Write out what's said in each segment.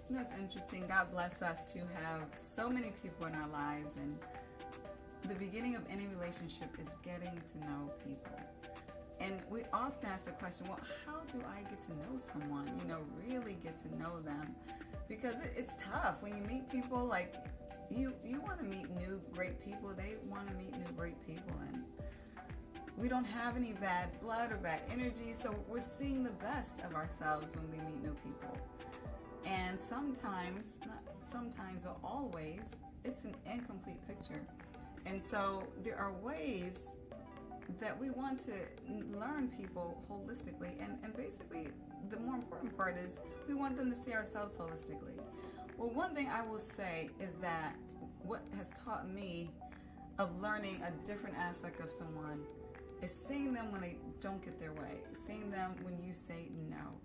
You know, it's interesting. God bless us to have so many people in our lives, and the beginning of any relationship is getting to know people. And we often ask the question, well, how do I get to know someone? You know, really get to know them, because it's tough when you meet people. Like you want to meet new great people. They want to meet new great people, and we don't have any bad blood or bad energy, so we're seeing the best of ourselves when we meet new people. And sometimes, not sometimes, but always, it's an incomplete picture. And so there are ways that we want to learn people holistically. And basically, the more important part is we want them to see ourselves holistically. Well, one thing I will say is that what has taught me of learning a different aspect of someone is seeing them when they don't get their way, seeing them when you say no.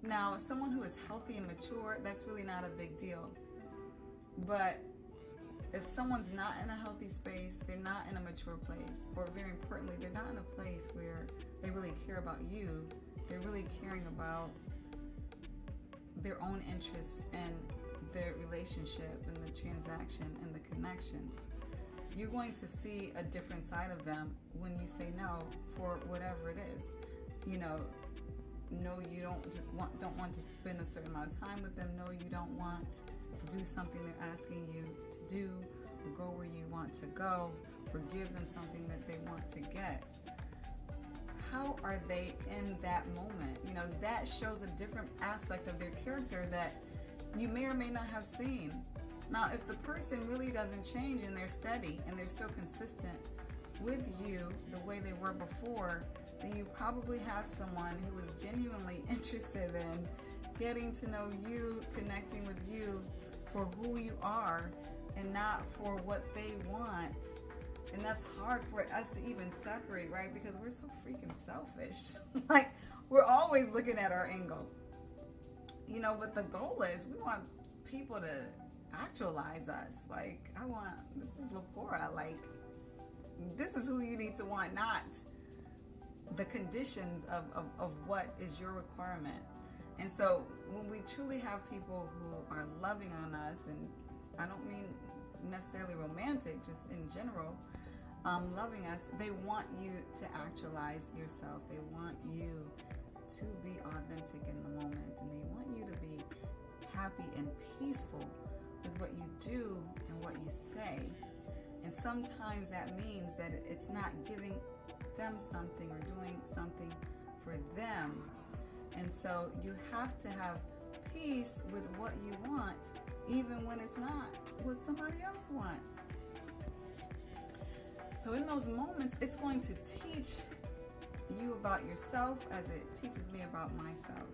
Now, someone who is healthy and mature, that's really not a big deal. But if someone's not in a healthy space, they're not in a mature place, or very importantly, they're not in a place where they really care about you, they're really caring about their own interests and their relationship and the transaction and the connection, you're going to see a different side of them when you say no for whatever it is. You know, no, you don't want to spend a certain amount of time with them. No, you don't want to do something they're asking you to do, or go where you want to go, or give them something that they want to get. How are they in that moment? You know, that shows a different aspect of their character that you may or may not have seen. Now, if the person really doesn't change and they're steady and they're still consistent with you the way they were before, then you probably have someone who is genuinely interested in getting to know you, connecting with you for who you are and not for what they want. And that's hard for us to even separate, right? Because we're so freaking selfish. Like, we're always looking at our angle. You know, but the goal is we want people to actualize us. Like, this is Lepora. Like, this is who you need to want, not the conditions of what is your requirement. And so when we truly have people who are loving on us, and I don't mean necessarily romantic, just in general, loving us, they want you to actualize yourself. They want you to be authentic in the moment, and they want you to be happy and peaceful with what you do and what you say. And sometimes that means that it's not giving them something or doing something for them. And so you have to have peace with what you want, even when it's not what somebody else wants. So in those moments, it's going to teach you about yourself as it teaches me about myself.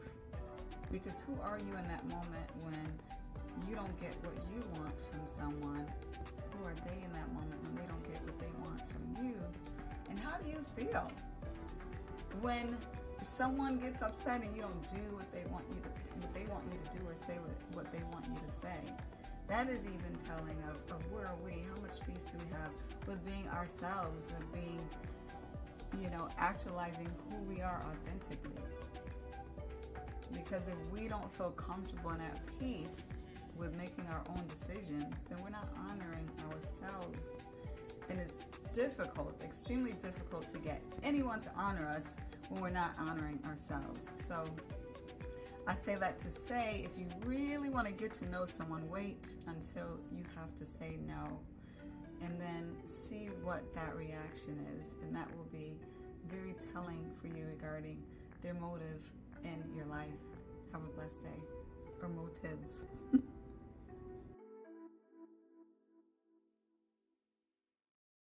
Because who are you in that moment when you don't get what you want from someone? Who are they in that moment when they don't get what they want from you? And how do you feel when someone gets upset and you don't do what they want you to do, or say what they want you to say? That is even telling of where are we? How much peace do we have with being ourselves, with being, actualizing who we are authentically? Because if we don't feel comfortable and at peace with making our own decisions, then we're not honoring ourselves. And it's difficult, extremely difficult to get anyone to honor us when we're not honoring ourselves. So I say that to say, if you really want to get to know someone, wait until you have to say no, and then see what that reaction is. And that will be very telling for you regarding their motive in your life. Have a blessed day. Or motives.